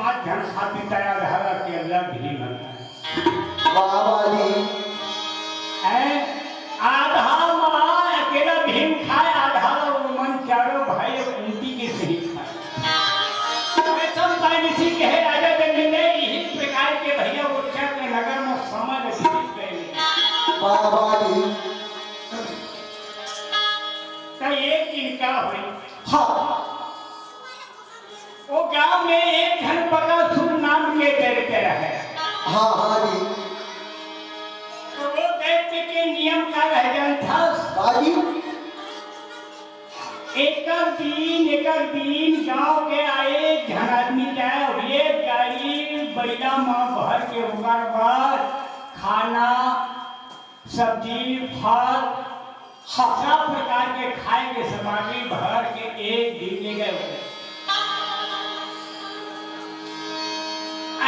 5 जन खातिर तैयार धारा के अल्लाह भी बाबा जी आधा माँ अकेला भीम खाए, आधा मन चारों भाई उनकी के सही खाए। सब बाइसी कहे राजा जंगी ने इसी प्रकार के भैया उच्चा के नगर में समझ जीत गए। बाबा जी तो एक दिन क्या हुई, हाँ वो गांव में एक धन बकासुर नाम के दैत्य रहे। हाँ हाँ जी तो वो दैत्य के नियम का रह था बाजी एक दिन गांव के आए धन आदमी जाए और ये गाड़ी बैला माँ भर के उगार पर खाना सब्जी फल सब प्रकार के खाए के सामग्री भर के एक दिन ले गए।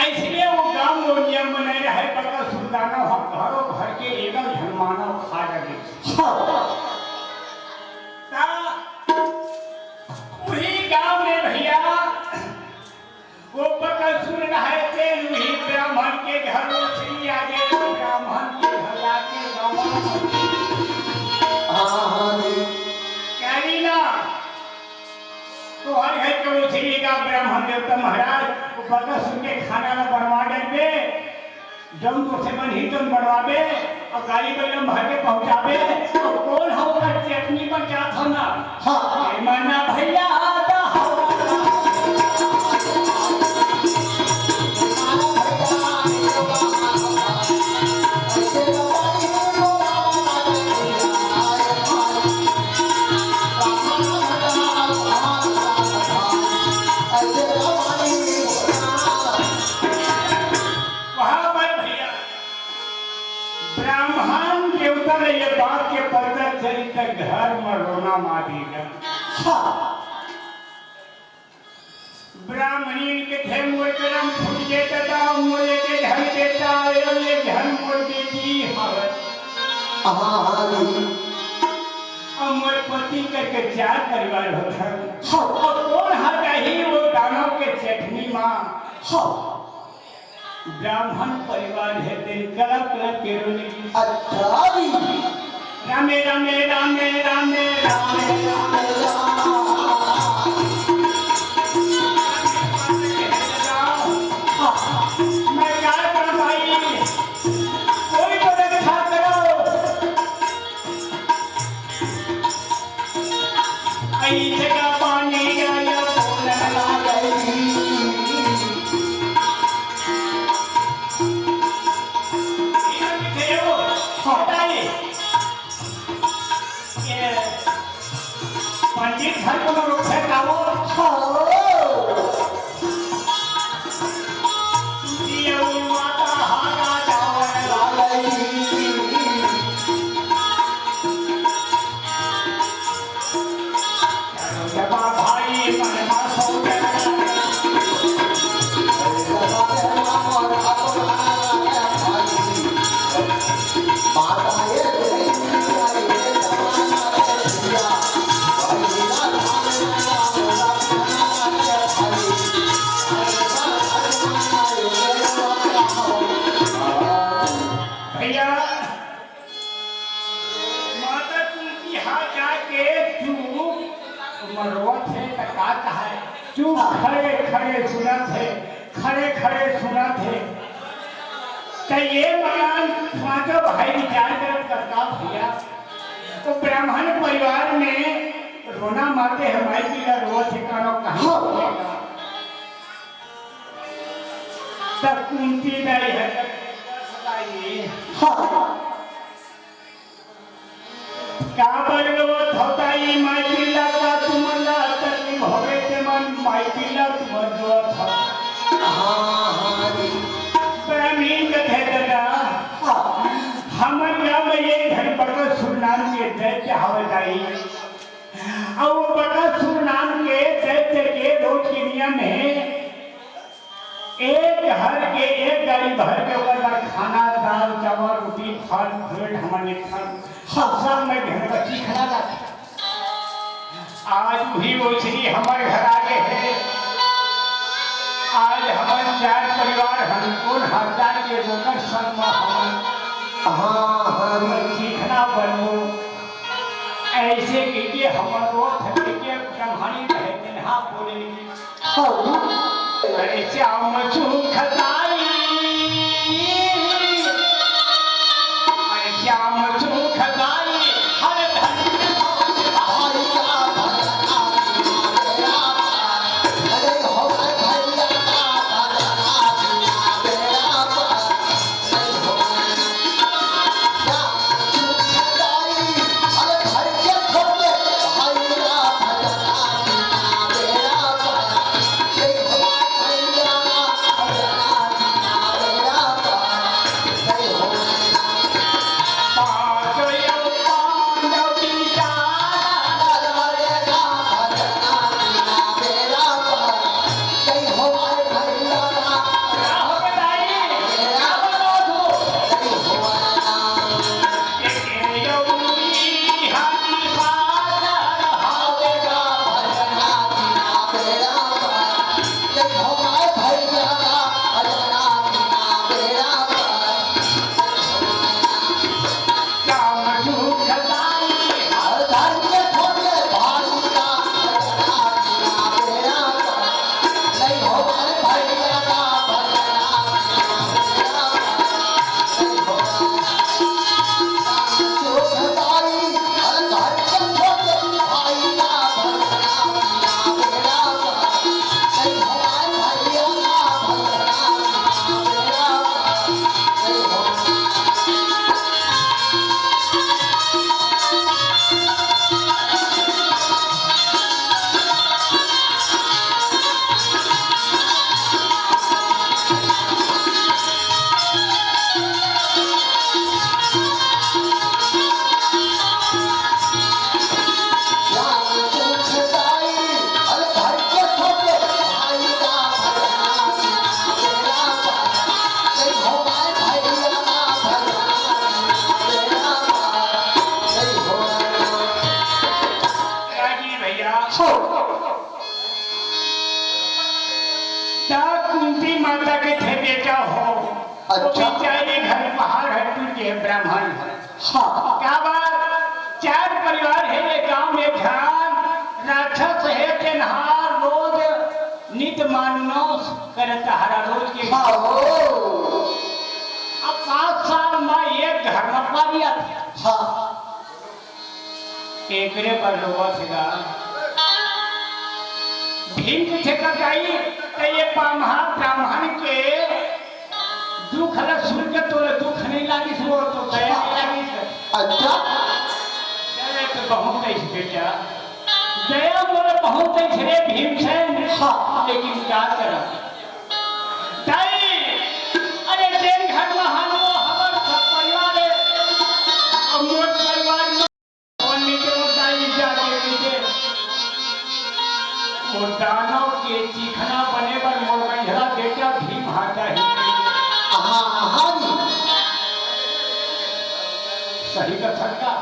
इसलिए वो गांव में नियम बनाए रहे बका सुल्ताना घरों भर के एकल धनमानव खा जाते। वही गांव में भैया वो बका सुन रहे थे, वही ब्राह्मण के घरों से आगे ब्राह्मण के घर आके कैरीना तो हर घर के उसी का ब्राह्मण देवता महाराज बका सुन के खाना ना बनवा देंगे, जम तो से मन ही तुम बनवाबे और गाड़ी बलम भर के पहुंचाबे और कौन होगा चटनी पर क्या था ना। हाँ मना भैया आता ये बात के पता चली तक घर में रोना मारेगा। ब्राह्मणी के थे मोर करम फूट देता मोरे के धन देता ये धन मोर बेटी हवत मोर पति करके 4 परिवार होता और कौन हटा ही वो दानव के चटनी माँ ब्राह्मण परिवार है दिन कलप कलप के रोने की रामे रामे रामे रामे रामे मैं यार कर भाई कोई तो रक्षा करो आई जगह पानी गया बोलना गई पंडित घर को रोक है कावो ये माता हारा जावे जब भाई मन मा सो खड़े सुना थे तो ये मान पांचों भाई विचार करता भैया तो ब्राह्मण परिवार में रोना मारते हमारे की रो ठिकाना कहाँ तब कुंती नहीं है काबर वो थोताई माइकिला का तुमला तकलीफ होवे ते मन माइकिला तुम जो था ब्राह्मण कथे दादा हमर गांव में एक घर बकासुर नाम के दैत्य हवदाई और वो बकासुर नाम के दैत्य के 2 किनिया में एक घर के एक गाड़ी भर के ऊपर खाना दाल चावल रोटी फल फ्रूट हमने सब में घर बच्ची खड़ा था। आज भी वो श्री हमारे घर आगे है आज हमारे चार परिवार हमको हजार के रोकर सन्मा हाँ जी सीखना बनो ऐसे कीजिए हमारो थके के ब्रह्मणी कहते हैं हाँ बोलेंगे हाँ अरे श्याम सुखदाई अरे श्याम सुखदाई हर धन भाई का भजना तेरा अरे हो भैया का भजना तेरा नहीं हो क्या सुखदाई अरे घर के खोले भाई का भजना तेरा नहीं हो भैया का भजना तेरा नहीं हो कुंती माता के थे बेटा हो अच्छा। बेचारे घर बाहर है तुझे ब्राह्मण हाँ क्या बात चार परिवार है ये गांव में ध्यान राक्षस है तेनहार रोज नित माननो करता हरा रोज के हाँ अब 5 साल में ये घर में पा दिया हाँ एकरे पर लोगों थे भीम थे का जाई तो ये पामहा ब्राह्मण के दुख लग सुन के तो दुख नहीं लागी सो तो दया लागी अच्छा दया तो बहुत है बेटा दया मोर बहुत है रे भीम से हाँ लेकिन क्या करा ताई अरे तेरे घर में हम हमार सब परिवार है और मोर परिवार में कोनी के दाई जा के वो दानव के चीखना बने पर मोर महिला बेटा भीम हाथा ही हाँ जी सही का छक्का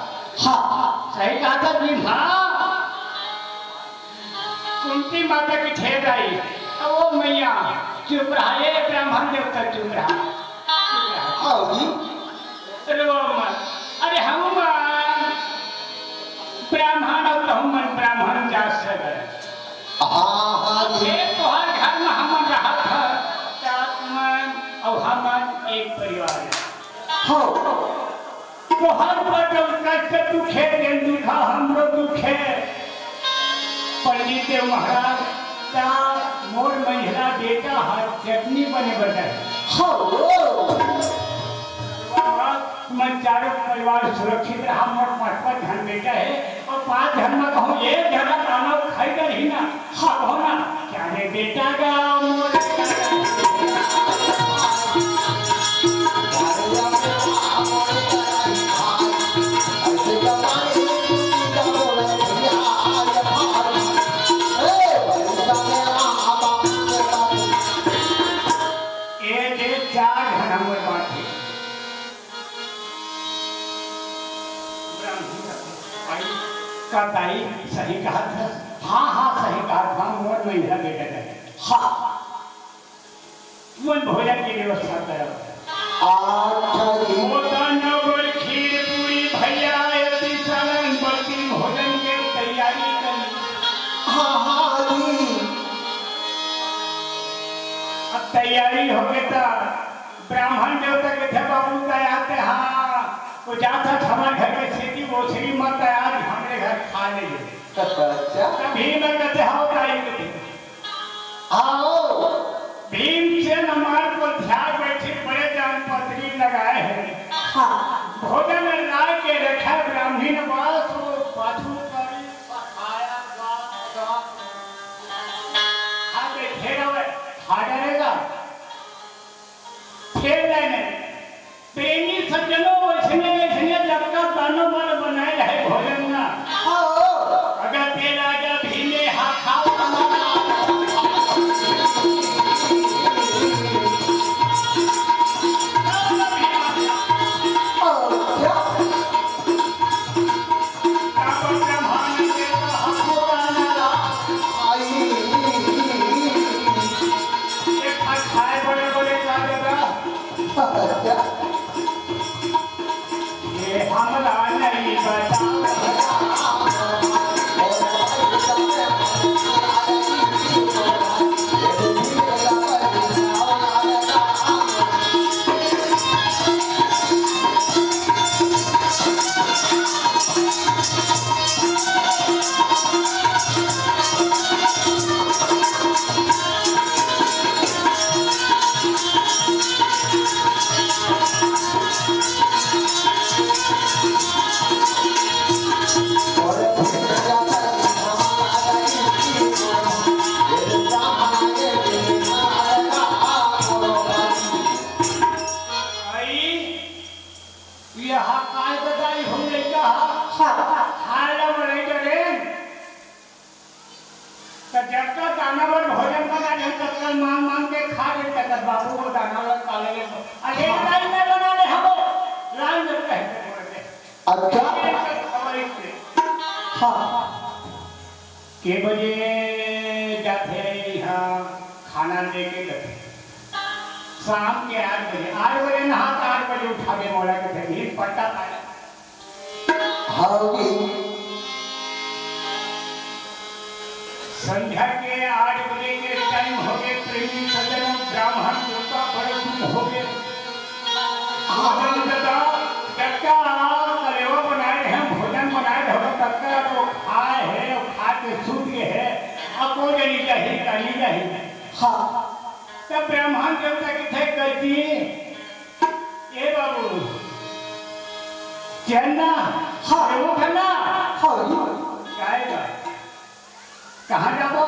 हाँ सही कहा था भीम हाँ कुंती माता की ठेर आई तो वो मैया चुप रहा ये ब्राह्मण देवता चुप रहा हाँ जी अरे हम ब्राह्मण और हम ब्राह्मण जा सके हाँ जी तो हर घर में हम रहा था और हम एक परिवार है हाँ तो हर पर दुख है दिन दुखा हमरो दुख है पंडित देव महाराज का मोर महिला बेटा हाथ चटनी बने बताए मैं चारों परिवार सुरक्षित रहा मोर 5 धन बेटा है और 5 धन में कहूँ एक जगह खाना खाई कर ही ना हाँ कहो ना क्या रे बेटा का मोर ताई सही कहा था हाँ हाँ सही कहा था मोर महिला बेटा का हाँ मन भोजन की व्यवस्था करो। अच्छा जी। नवल खीर पूरी भैया अति सालन बल्कि भोजन के तैयारी कर। हाँ जी। अब तैयारी हो गई तो ब्राह्मण देवता के थे बाबू आते हाँ वो जाता हमारे घर में खेती वो श्री माता आज हमारे घर खा लेंगे। अच्छा। तभी मैं कहते हाँ ताई आओ। भीम से हमारे को ध्यान बैठे बड़े जान पत्री लगाए हैं। हाँ। भोजन ला के रखा ब्राह्मणी ने बस वो पाछू करी पकाया आगे घेरा हुआ खा डरेगा खेल लेने प्रेमी सज्जनों वैसने वैसने जब तक दानों पर बनाए रहे भोजन ना अगर तेरा जब भीमे हाथ खाओ ये हमला नहीं बता बाबू को दाना लगा ले अरे लाइन में बना ले हम लाइन में कहते हैं अच्छा। हाँ के बजे जाते यहाँ खाना लेके गए शाम के 8 बजे नहा 8 बजे उठा के मोड़ा के थे भीड़ पट्टा पाया। हाँ जी। संध्या के 8 बजे के टाइम हो गए प्रेमी सज्जनों ब्राह्मण देवता बड़े हो गए भोजन दादा कक्का कलेवा बनाए हैं भोजन बनाए हैं कक्का तो खाए है और खा के सूत गए है अब को जनी चाहिए कहीं नहीं। हाँ तब ब्राह्मण देवता की थे कहती ए बाबू चलना हाँ वो खाना हाँ जी। जाएगा कहाँ जाबो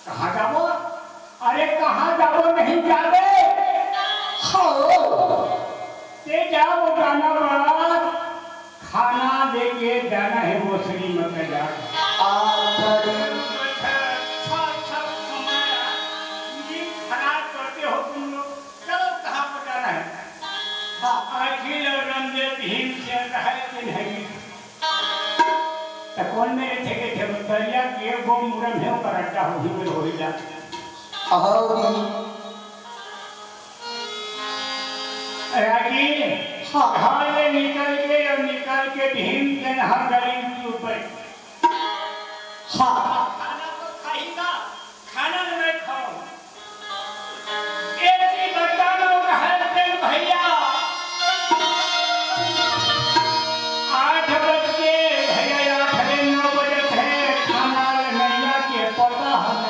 कहाँ जाबो अरे कहाँ जाबो नहीं जाबे हाँ ते जाओ जाना बात खाना लेके जाना है वो श्री मत जा अच्छा जी। खराब करते हो तुम लोग चलो कहाँ पर जाना है अखिल रंगे भीम से रहे कि नहीं कौन में थे के थे दरिया के वो मुरम है ऊपर अड्डा हो ही हो जा रागी हाँ ये निकल के भीम के नहा गरीब के ऊपर हाँ खाना तो खाएगा खाना नहीं खाओ एक ही बताना है भैया 8 बजे भैया 9 बजे थे खाना नैया के पता है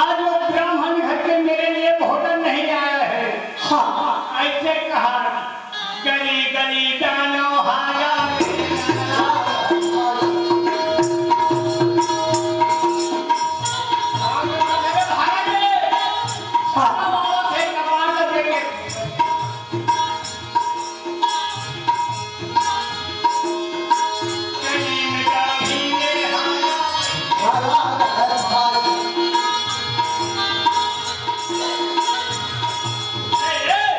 आज वो ब्राह्मण घर के मेरे लिए भोजन नहीं आया है। हाँ ऐसे कहा गली गली दानो हारा Hey!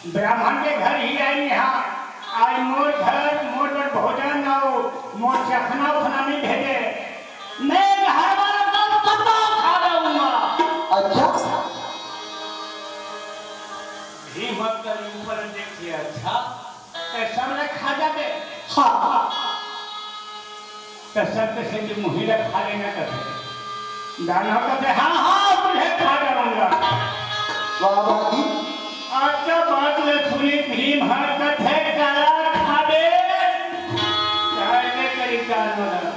ब्राह्मण के घर ही आई यहाँ आज मोर घर मोर पर भोजन और मोर चखना उखना नहीं भेजे मैं घर वालों को पता खा दूंगा। अच्छा हिम्मत कर ऊपर देखिए अच्छा तो सब लोग खा जाते हाँ तो सब से जो मुहिला खा लेना करते दाना कहते हाँ हाँ तुझे खा जाऊंगा। बाबा जी अच्छा बात ले सुनी भीम हर कथे काला खाबे चाहे करी कान वाला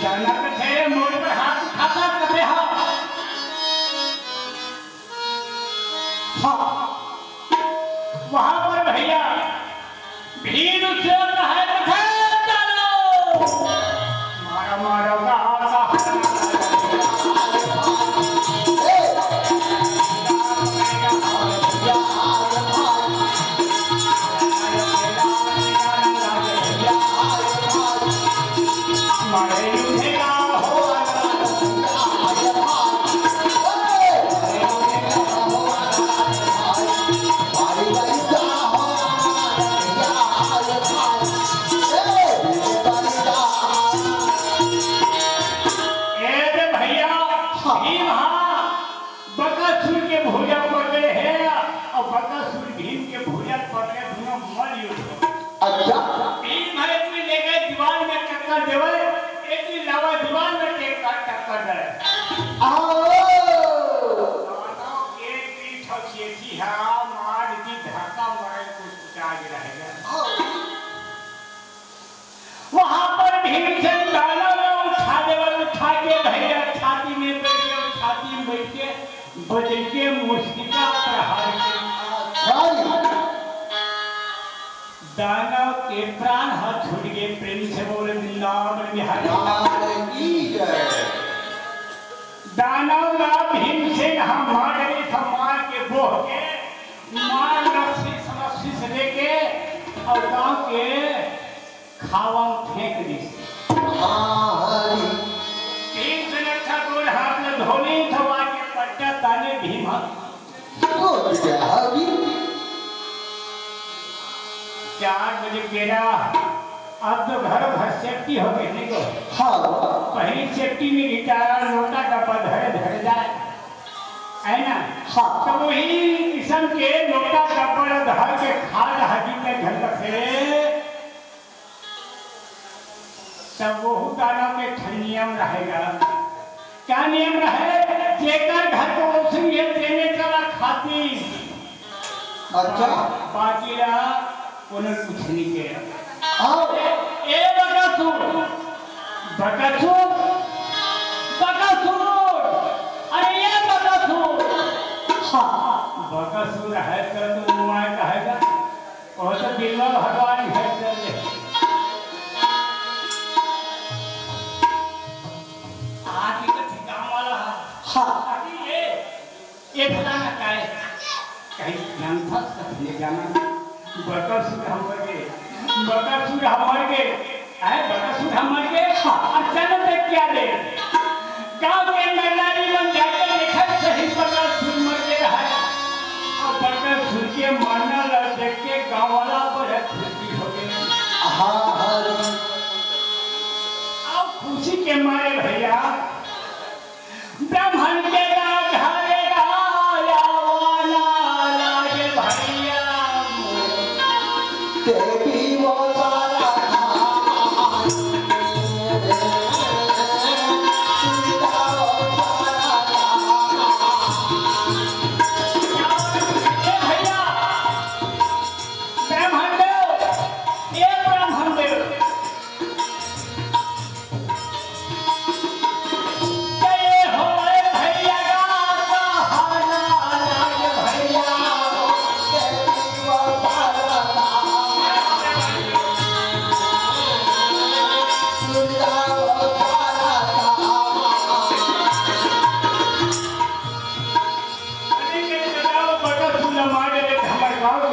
दाना कथे मोड़ पर हाथ खाता कथे हाँ वहां पर भैया भीड़ से कहे कथे चलो मारा मारा वहां पर भीमसेन दाना उठा के भैया छाती में बैठ के बदल के मुस्किला प्रहार के दानव के प्राण हाथ छूट गए। प्रेम से बोले वृंदावन बिहारी दानव का भीमसेन हम मारे सम्मान के बोह के मार रस्सी समस्सी से लेके और गांव के खावा फेंक दी। भीमसेन अच्छा गोल हाथ में धोली थवा के पट्टा ताने भीमा तो क्या अभी 4 बजे बेरा अब तो घर भर सेफ्टी हो गई नहीं को हाँ पहली सेफ्टी में गिटार लोटा डब्बा धरे जाए है ना हाँ तो वही किस्म के लोटा डब्बा धर के खाद हाजी में घर रखे तब वो दाना के नियम रहेगा। क्या नियम रहे जेकर घर को उसने देने का खाती अच्छा बाकी रहा उन्हें कुछ नहीं किया। हाँ ए बकासुर अरे ये बकासुर हाँ बकासुर है तो मुआय कहेगा और तो बिल्वा भगवान है चले आदि का ठिकाना वाला हाँ ये फलाना का है कहीं ज्ञान था ये जाना बकासुर हम मर गए हम मर गए अचानक से क्या दे गांव के महिलारी बन जाकर देखा सही बकासुर मर गया है और बकासुर के मरना लग देख के गांव वाला बड़ा खुशी हो गए। अब खुशी के मारे भैया ब्राह्मण के देवी वो तारा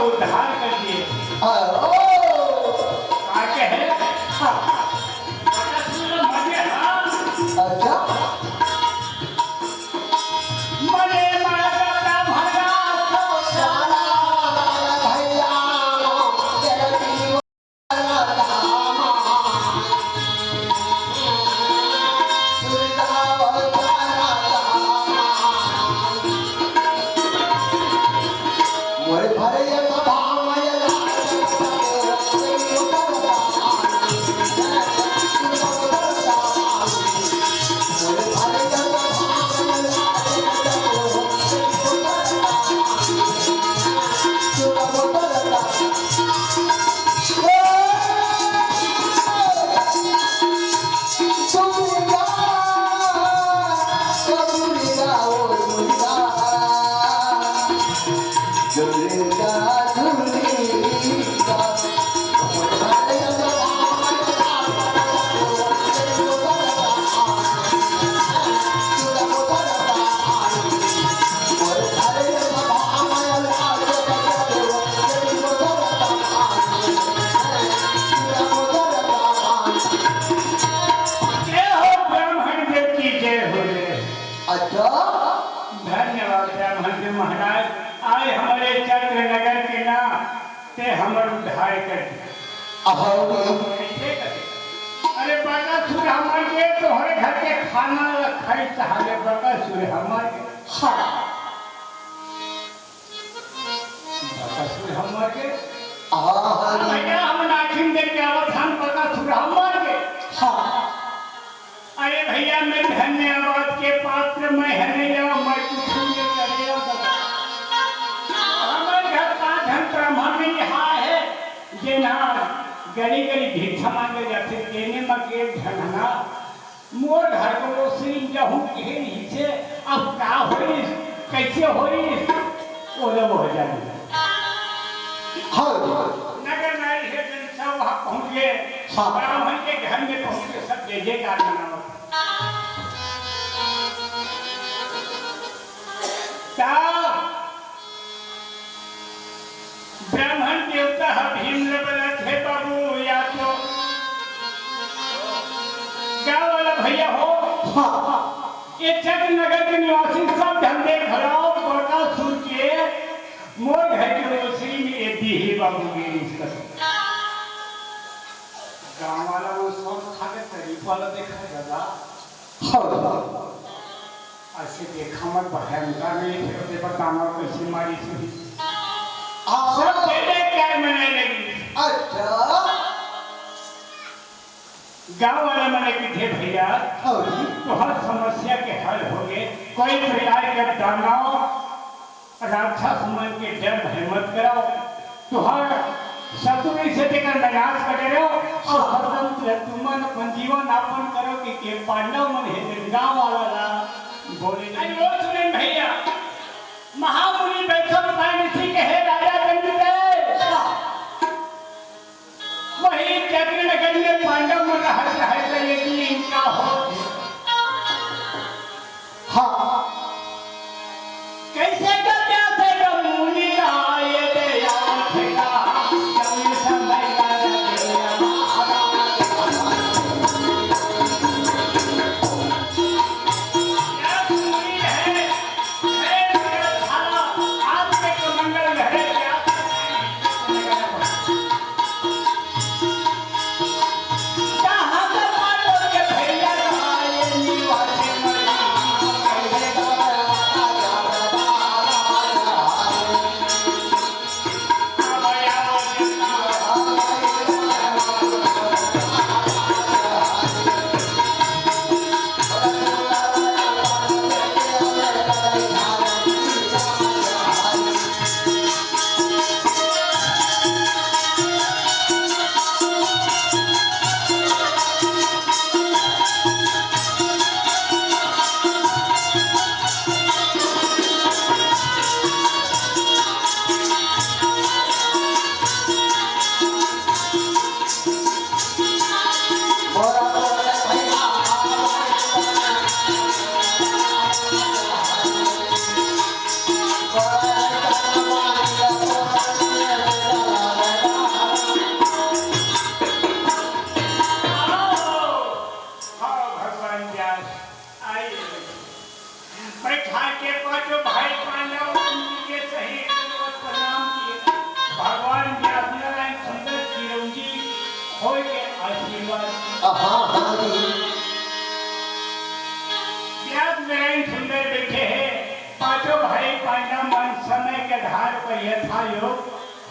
उद्धार कर दिए आगे है अच्छा मने माता भगा तो सारा कर हरी कैसे करे? अरे बकासुर हमार के तोहरे घर के खाना खाई चाहे बकासुर हमार के हाँ बकासुर हमार के हरी भैया हम नाखिन देख के अवधान बकासुर हमार के हाँ अरे भैया मैं धन्यवाद के पात्र मैं है नहीं मैं कुछ नहीं करे हमारे घर का धन ब्राह्मण में यहाँ है जे ना गली गली भिक्षा मांगे जाते देने में के धनना मोर घर को श्री जहू के नीचे अब का होई कैसे होई वो लोग हो जाएंगे हरी नगर नारी है जनता वहाँ पहुँच गए हाँ। ब्राह्मण के घर में पहुँच के सब जय जयकार मनाओ ब्राह्मण देवता भीमरबल थे बाबू या तो गाँव वाला भैया हो हाँ ये चक नगर के निवासी सब धंधे खराब बड़का सुन के मोर घर के रोशनी में ये दी ही बाबू मेरी गाँव वाला वो सब खा के तरीफ वाला देखा जाता हरी ऐसे देखा मत भयंकर नहीं थे उसे बताना कैसे मारी सुनी सब पहले क्या मनाने लगी अच्छा गाँव वाला मने की थे भैया हरी तो हर समस्या के हल हो गए कोई प्रकार के दानव राक्षस मन के डर हिम्मत कराओ तो हर शत्रु से देकर विनाश करे रहो और हरदम तुमन अपन जीवन यापन करो कि के पांडव मन है गाँव वाला बोले नहीं वो सुने भैया महामुनि वैष्णव ऋषि कहे राजा दंडनीय वही चक्र नगर में पांडव मन रहते यदि इनका हो हाँ कैसे करते थे मुनि आए दया ठेका जब समय कर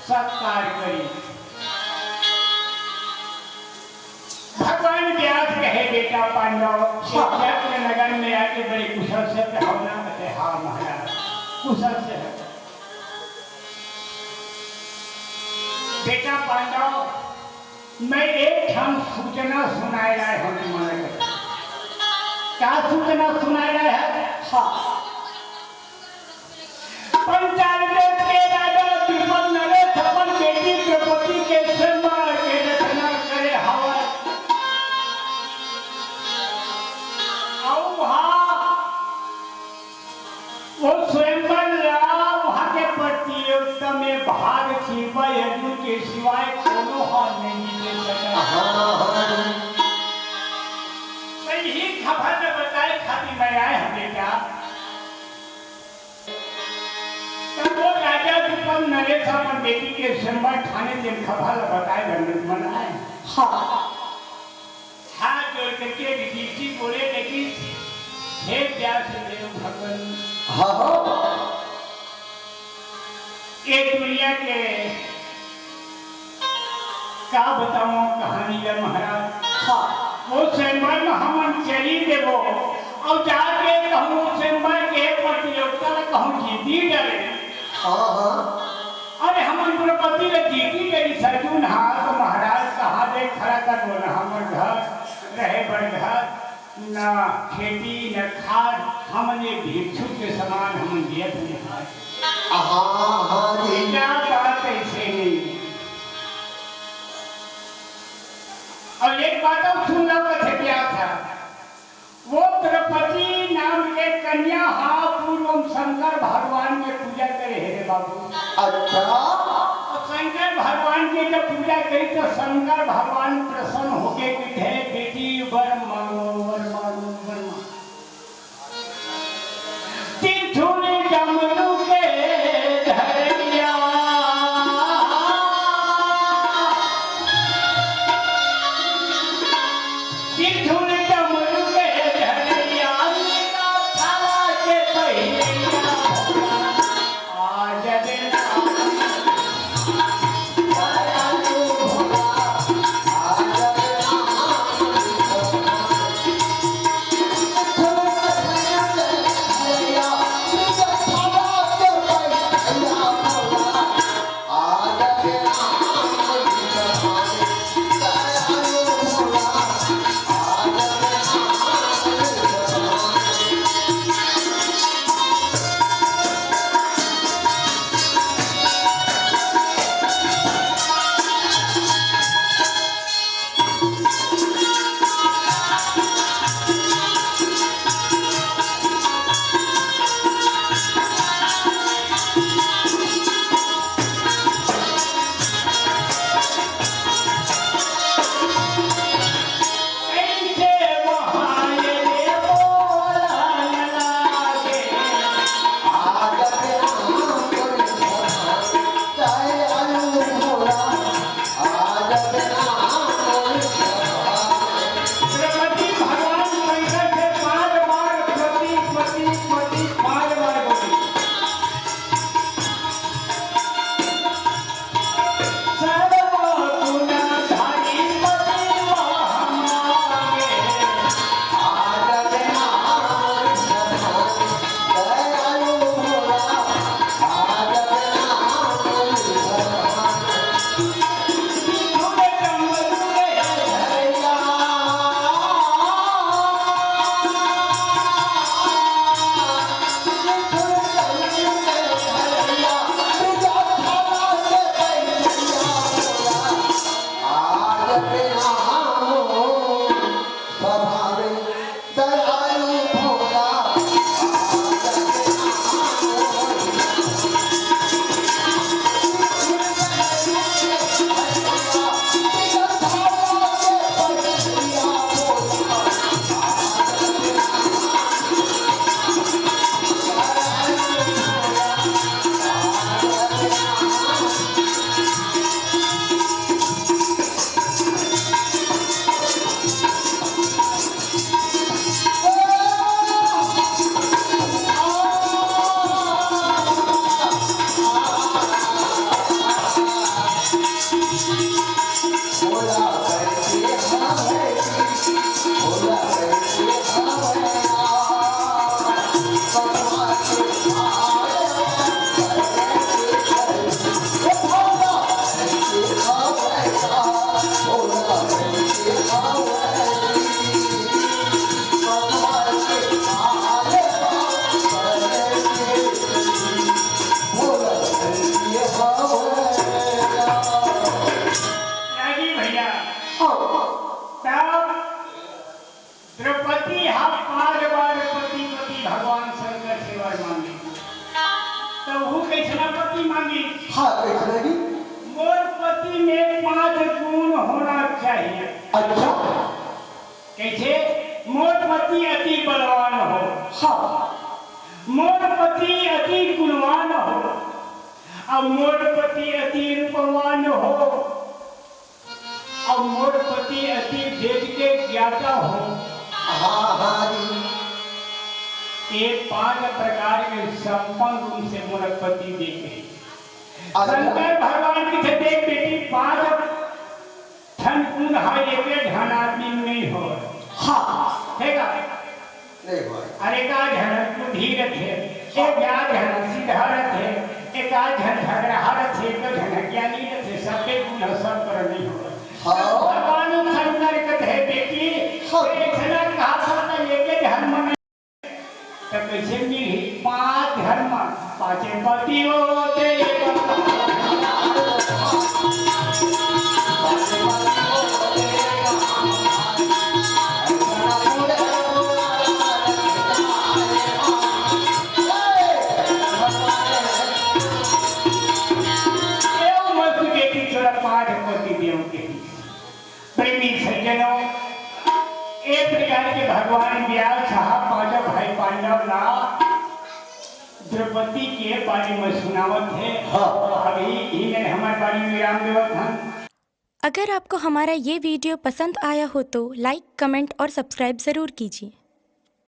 सत्कार करी भगवान व्यास कहे बेटा पांडव चक्र नगर में आके बड़े कुशल से भावना कहते हाँ महाराज कुशल से है बेटा पांडव मैं एक हम सूचना सुनाए रहा हूँ मन क्या सूचना सुनाए रहा है हाँ पंचाल देश के राजा द्रुपद नरेश अपन बेटी द्रौपदी के स्वयंवर के रचना करे हवा और वो स्वयंवर वहाँ के प्रतियोगिता में भाग छिपा अर्जुन के सिवाय कोनो हाथ नहीं ले सका यही खबर में बताए खातिर मैं आए हमें क्या राजा द्रुपद नरेश हमेशा अपन बेटी के संबर थाने दिन खबर बताए गंडन मनाए। हाँ हाथ जोड़ करके विदेशी बोले लेकिन हे प्यार से देव भगवान हाँ हाँ ये दुनिया के का बताऊं कहानी है महाराज। हाँ वो संबर में हम चली देवो और जाके कहूँ संबर के प्रतियोगिता में कहूँ जीती डरे। हाँ हाँ अरे हम द्रौपदी ने जीती गई सजून हाथ महाराज कहा दे खड़ा कर बोला हमर घर रहे बड़ घर न खेती न खाद हमने भिक्षुक के समान हम दिए थे। हाँ हाँ जी क्या बात ऐसे नहीं। और एक बात और सुनना पड़े क्या था वो द्रौपदी नाम के कन्या हा पूर्व शंकर भगवान के पूजा करे हे बाबू। अच्छा शंकर भगवान की जब पूजा करी तो शंकर भगवान प्रसन्न होके कहे बेटी वर मांगो वर मांगो वर मांगो। तिथुन जमनु के धरिया तिथुन जमनु के धरिया थाला के पहिया आज देना हाँ कैसे जी? मोर पति में 5 गुण होना चाहिए। अच्छा कैसे? मोर पति अति बलवान हो, हाँ मोर पति अति गुणवान हो, अब मोर पति अति रूपवान हो, अब मोर पति अति वेद के ज्ञाता हो। हाँ जी। ये 5 प्रकार के संपन्न गुण से मोर पति देखे। शंकर भगवान की थे देख बेटी 5 धन गुण है, एक धन आदमी में नहीं हो। हाँ है का? नहीं हो। अरे का धन तू धीरज है, एक धन सिद्धारथ है, एक धन झगड़ाहरथ है, एक धन ज्ञानी है, सबके गुण सब पर नहीं हो। भगवान शंकर कहते हैं बेटी एक धन कहा था एक धर्म में तो कैसे मिली 5 धर्म 5 पति होते प्रेमी सज्जनों, एक प्रकार के भगवान व्यास साहब 5 भाई पांडव ला द्रौपदी के बारे में सुनावत है। अभी इन्हें हमारे बारे में विराम देवत हैं। अगर आपको हमारा ये वीडियो पसंद आया हो तो लाइक, कमेंट और सब्सक्राइब ज़रूर कीजिए।